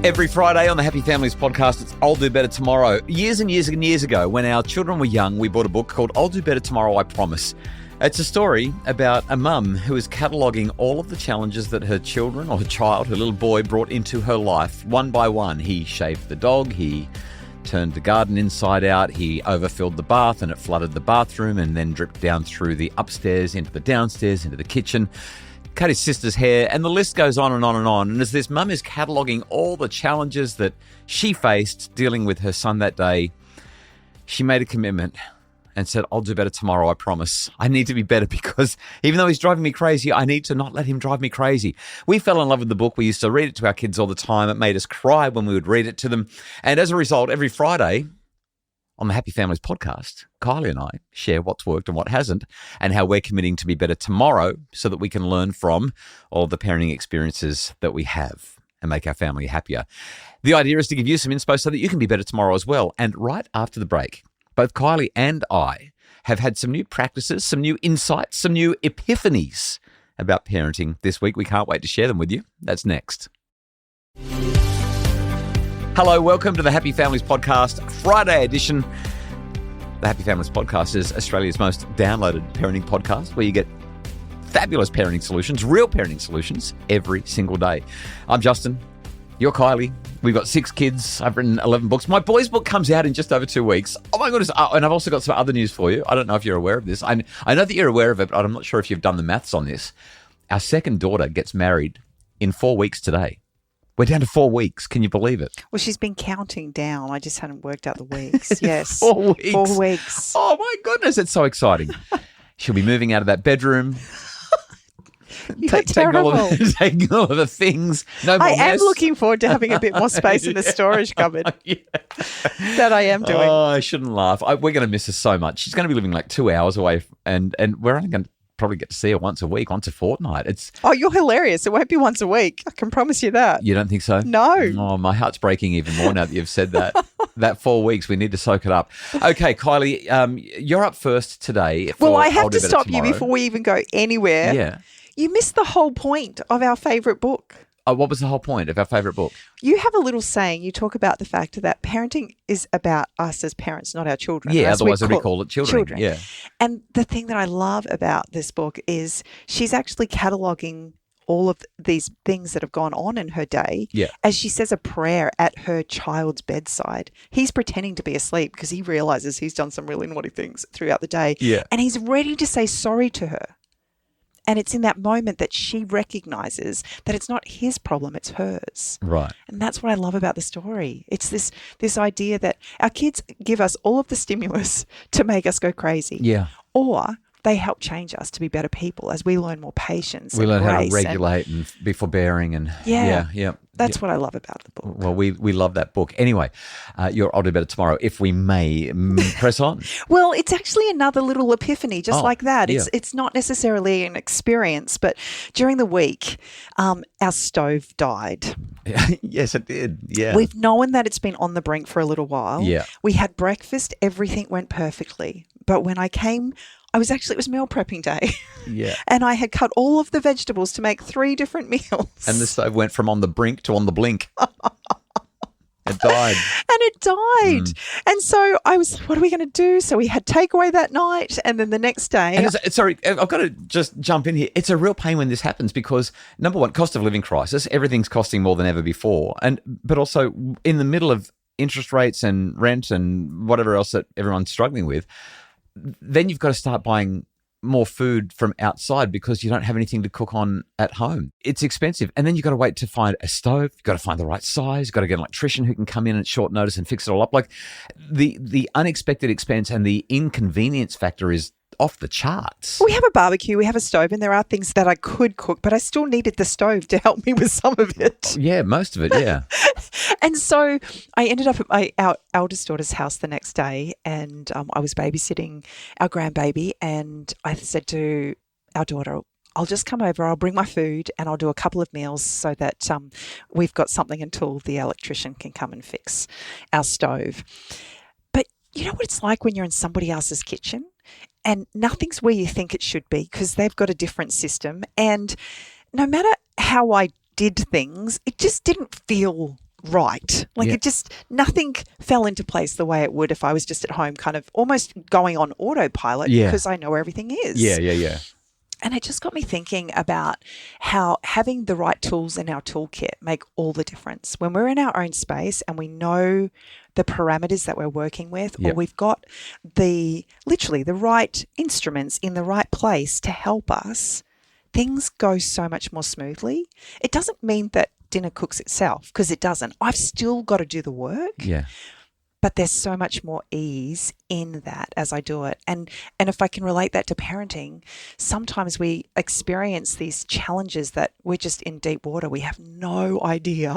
Every Friday on the Happy Families podcast, it's I'll Do Better Tomorrow. Years and years and years ago, when our children were young, we bought a book called I'll Do Better Tomorrow, I Promise. It's a story about a mum who is cataloguing all of the challenges that her children or her child, her little boy, brought into her life one by one. He shaved the dog, he turned the garden inside out, he overfilled the bath and it flooded the bathroom and then dripped down through the upstairs into the downstairs, into the kitchen. Cut his sister's hair, and the list goes on and on and on. And as this mum is cataloguing all the challenges that she faced dealing with her son that day, she made a commitment and said, I'll do better tomorrow, I promise. I need to be better because even though he's driving me crazy, I need to not let him drive me crazy. We fell in love with the book. We used to read it to our kids all the time. It made us cry when we would read it to them. And as a result, every Friday on the Happy Families podcast, Kylie and I share what's worked and what hasn't and how we're committing to be better tomorrow so that we can learn from all the parenting experiences that we have and make our family happier. The idea is to give you some inspo so that you can be better tomorrow as well. And right after the break, both Kylie and I have had some new practices, some new insights, some new epiphanies about parenting this week. We can't wait to share them with you. That's next. Hello, welcome to the Happy Families Podcast, Friday edition. The Happy Families Podcast is Australia's most downloaded parenting podcast where you get fabulous parenting solutions, real parenting solutions every single day. I'm Justin. You're Kylie. We've got 6 kids. I've written 11 books. My boys' book comes out in just over 2 weeks. Oh my goodness. And I've also got some other news for you. I don't know if you're aware of this. I know that you're aware of it, but I'm not sure if you've done the maths on this. Our second daughter gets married in 4 weeks today. We're down to 4 weeks. Can you believe it? Well, she's been counting down. I just hadn't worked out the weeks. Yes. 4 weeks. 4 weeks. Oh, my goodness. It's so exciting. She'll be moving out of that bedroom. Taking all of the things. No more I am mess. looking forward to having a bit more space in the storage cupboard. Yeah. That I am doing. Oh, I shouldn't laugh. We're going to miss her so much. She's going to be living like 2 hours away and we're only going to probably get to see her once a week, once a fortnight. Oh, you're hilarious. It won't be once a week. I can promise you that. You don't think so? No. Oh, my heart's breaking even more now that you've said that. That 4 weeks, we need to soak it up. Okay, Kylie, you're up first today. Well, I have to stop you before we even go anywhere. Yeah. You missed the whole point of our favourite book. Oh, what was the whole point of our favourite book? You have a little saying. You talk about the fact that parenting is about us as parents, not our children. Yeah, otherwise we call it children. Yeah. And the thing that I love about this book is she's actually cataloguing all of these things that have gone on in her day. Yeah. As she says a prayer at her child's bedside. He's pretending to be asleep because he realises he's done some really naughty things throughout the day. Yeah. And he's ready to say sorry to her. And it's in that moment that she recognises that it's not his problem, it's hers. Right. And that's what I love about the story. It's this idea that our kids give us all of the stimulus to make us go crazy. Yeah. Or they help change us to be better people as we learn more patience. We learn how to grace regulate and be forbearing. And yeah. That's what I love about the book. Well, we love that book. Anyway, I'll do better tomorrow, if we may press on. Well, it's actually another little epiphany, just like that. Yeah. It's not necessarily an experience, but during the week, our stove died. Yes, it did. Yeah. We've known that it's been on the brink for a little while. Yeah. We had breakfast. Everything went perfectly. But when I came, it was meal prepping day. Yeah. And I had cut all of the vegetables to make 3 different meals. And the stove went from on the brink to on the blink. It died. And it died. And so I was, what are we going to do? So we had takeaway that night. And then the next day. And sorry, I've got to just jump in here. It's a real pain when this happens because, number one, cost of living crisis. Everything's costing more than ever before. But also in the middle of interest rates and rent and whatever else that everyone's struggling with, then you've got to start buying more food from outside because you don't have anything to cook on at home. It's expensive. And then you've got to wait to find a stove. You've got to find the right size. You've got to get an electrician who can come in at short notice and fix it all up. Like the unexpected expense and the inconvenience factor is off the charts. We have a barbecue, we have a stove, and there are things that I could cook, but I still needed the stove to help me with some of it. Yeah, most of it, yeah. And so I ended up at our eldest daughter's house the next day, and I was babysitting our grandbaby, and I said to our daughter, I'll just come over, I'll bring my food, and I'll do a couple of meals so that we've got something until the electrician can come and fix our stove. But you know what it's like when you're in somebody else's kitchen? And nothing's where you think it should be because they've got a different system. And no matter how I did things, it just didn't feel right. Like Yeah. it just, nothing fell into place the way it would if I was just at home kind of almost going on autopilot Yeah. because I know where everything is. Yeah. And it just got me thinking about how having the right tools in our toolkit make all the difference. When we're in our own space and we know the parameters that we're working with, or Yep. we've got literally the right instruments in the right place to help us, things go so much more smoothly. It doesn't mean that dinner cooks itself, because it doesn't. I've still got to do the work. Yeah. But there's so much more ease in that as I do it. And if I can relate that to parenting, sometimes we experience these challenges that we're just in deep water. We have no idea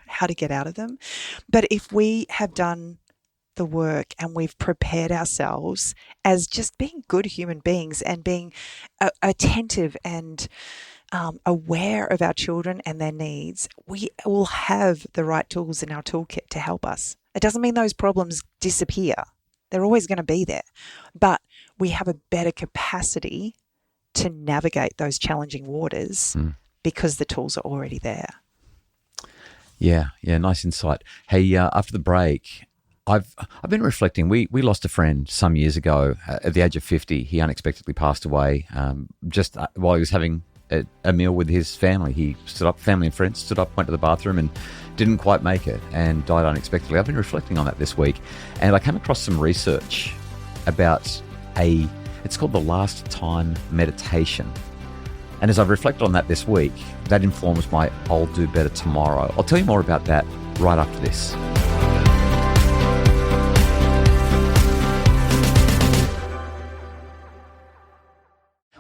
how to get out of them. But if we have done the work and we've prepared ourselves as just being good human beings and being attentive and aware of our children and their needs, we will have the right tools in our toolkit to help us. It doesn't mean those problems disappear. They're always going to be there. But we have a better capacity to navigate those challenging waters because the tools are already there. Yeah, nice insight. Hey, after the break, I've been reflecting. We lost a friend some years ago at the age of 50. He unexpectedly passed away just while he was having a meal with his family. He stood up, family and friends stood up, went to the bathroom and didn't quite make it and died unexpectedly. I've been reflecting on that this week, and I came across some research about it's called the last time meditation. And as I've reflected on that this week, that informs my I'll do better tomorrow. I'll tell you more about that right after this.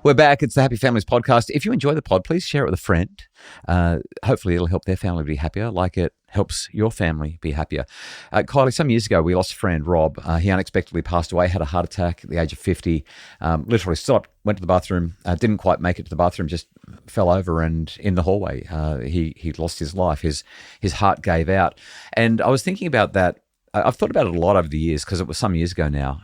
We're back. It's the Happy Families podcast. If you enjoy the pod, please share it with a friend. Hopefully it'll help their family be happier, like it helps your family be happier. Kylie, some years ago, we lost a friend, Rob. He unexpectedly passed away, had a heart attack at the age of 50, literally stopped, went to the bathroom, didn't quite make it to the bathroom, just fell over, and in the hallway, he lost his life. His heart gave out. And I was thinking about that. I've thought about it a lot over the years because it was some years ago now.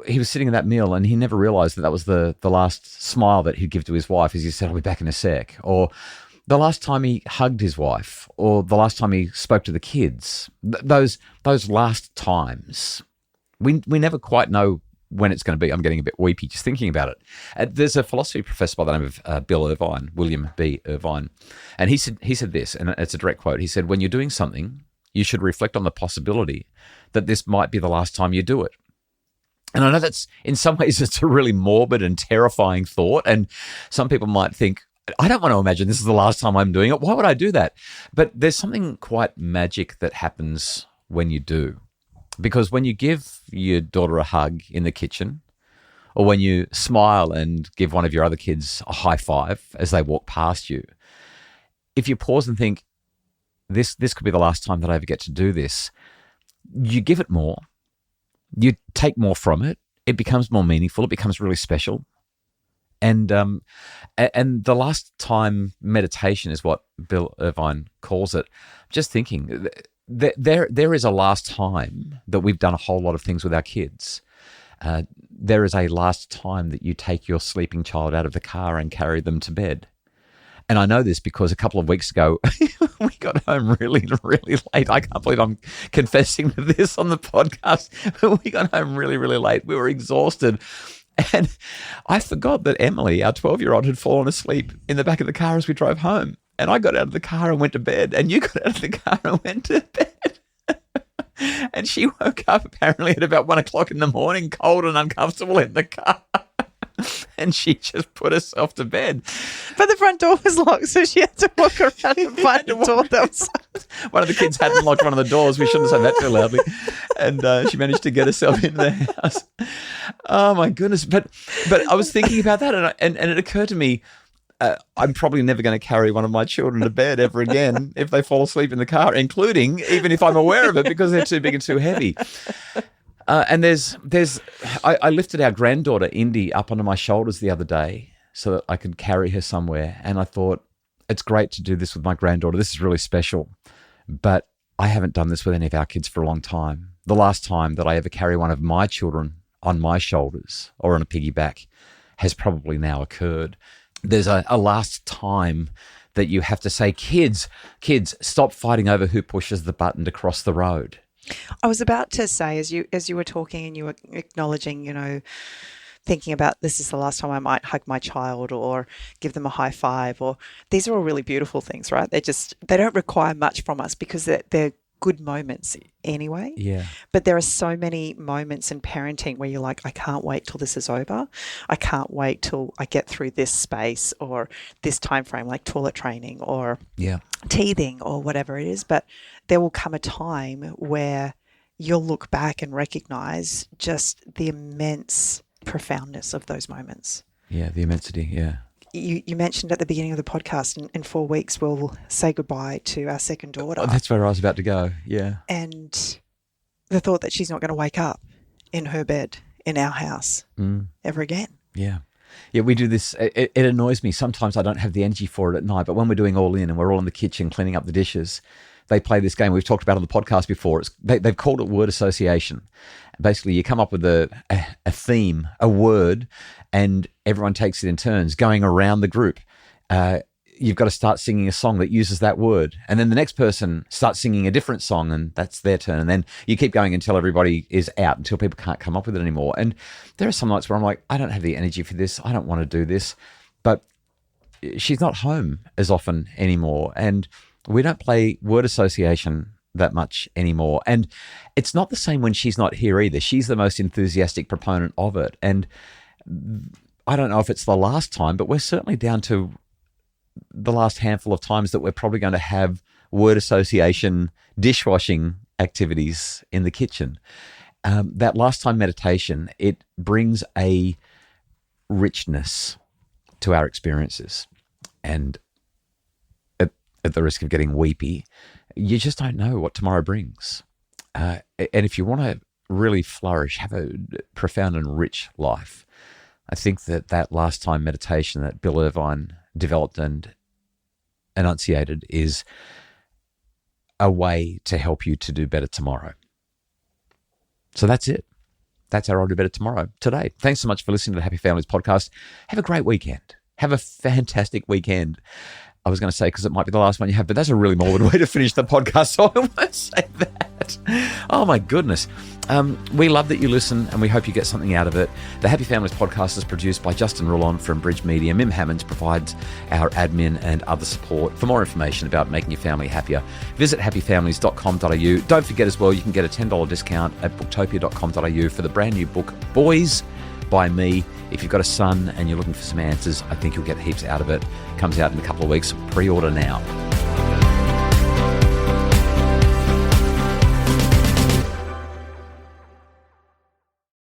He was sitting at that meal and he never realised that was the last smile that he'd give to his wife as he said, "I'll be back in a sec." Or the last time he hugged his wife, or the last time he spoke to the kids. Those last times, we never quite know when it's going to be. I'm getting a bit weepy just thinking about it. There's a philosophy professor by the name of Bill Irvine, William B. Irvine, and he said this, and it's a direct quote. He said, "When you're doing something, you should reflect on the possibility that this might be the last time you do it." And I know that's, in some ways, it's a really morbid and terrifying thought. And some people might think, I don't want to imagine this is the last time I'm doing it. Why would I do that? But there's something quite magic that happens when you do. Because when you give your daughter a hug in the kitchen, or when you smile and give one of your other kids a high five as they walk past you, if you pause and think, this could be the last time that I ever get to do this, you give it more. You take more from it. It becomes more meaningful. It becomes really special. And the last time meditation is what Bill Irvine calls it. Just thinking, there is a last time that we've done a whole lot of things with our kids. There is a last time that you take your sleeping child out of the car and carry them to bed. And I know this because a couple of weeks ago, we got home really, really late. I can't believe I'm confessing to this on the podcast. We got home really, really late. We were exhausted. And I forgot that Emily, our 12-year-old, had fallen asleep in the back of the car as we drove home. And I got out of the car and went to bed. And you got out of the car and went to bed. And she woke up apparently at about 1 o'clock in the morning, cold and uncomfortable in the car. And she just put herself to bed. But the front door was locked, so she had to walk around and find the door that was... One of the kids hadn't locked one of the doors. We shouldn't have said that too loudly. And she managed to get herself in the house. Oh, my goodness. But I was thinking about that, and it occurred to me, I'm probably never going to carry one of my children to bed ever again if they fall asleep in the car, including even if I'm aware of it, because they're too big and too heavy. And I lifted our granddaughter, Indy, up onto my shoulders the other day so that I could carry her somewhere. And I thought, it's great to do this with my granddaughter. This is really special. But I haven't done this with any of our kids for a long time. The last time that I ever carry one of my children on my shoulders or on a piggyback has probably now occurred. There's a last time that you have to say, kids, stop fighting over who pushes the button to cross the road? I was about to say, as you were talking and you were acknowledging, thinking about this is the last time I might hug my child or give them a high five, or these are all really beautiful things, right? They don't require much from us because they're good moments anyway. Yeah. But there are so many moments in parenting where you're like, I can't wait till this is over. I can't wait till I get through this space or this time frame, like toilet training or teething or whatever it is. But there will come a time where you'll look back and recognize just the immense profoundness of those moments. Yeah, the immensity, yeah. You mentioned at the beginning of the podcast, in 4 weeks we'll say goodbye to our second daughter. Oh, that's where I was about to go, yeah. And the thought that she's not going to wake up in her bed in our house ever again. Yeah. Yeah, we do this. It annoys me. Sometimes I don't have the energy for it at night, but when we're doing All In and we're all in the kitchen cleaning up the dishes, they play this game we've talked about on the podcast before. They've called it word association. Basically, you come up with a theme, a word, and everyone takes it in turns going around the group. You've got to start singing a song that uses that word. And then the next person starts singing a different song and that's their turn. And then you keep going until everybody is out, until people can't come up with it anymore. And there are some nights where I'm like, I don't have the energy for this. I don't want to do this. But she's not home as often anymore. And we don't play word association that much anymore. And it's not the same when she's not here either. She's the most enthusiastic proponent of it. And I don't know if it's the last time, but we're certainly down to the last handful of times that we're probably going to have word association dishwashing activities in the kitchen. That last time meditation, it brings a richness to our experiences. And at the risk of getting weepy, you just don't know what tomorrow brings. And if you want to really flourish, have a profound and rich life, I think that last time meditation that Bill Irvine developed and enunciated is a way to help you to do better tomorrow. So that's it. That's our I'll Do Better Tomorrow today. Thanks so much for listening to the Happy Families podcast. Have a great weekend. Have a fantastic weekend. I was going to say, because it might be the last one you have, but that's a really morbid way to finish the podcast, so I won't say that. Oh, my goodness. We love that you listen, and we hope you get something out of it. The Happy Families podcast is produced by Justin Rulon from Bridge Media. Mim Hammonds provides our admin and other support. For more information about making your family happier, visit happyfamilies.com.au. Don't forget as well, you can get a $10 discount at booktopia.com.au for the brand new book, Boys by Me. If you've got a son and you're looking for some answers, I think you'll get heaps out of it. Comes out in a couple of weeks. Pre-order now.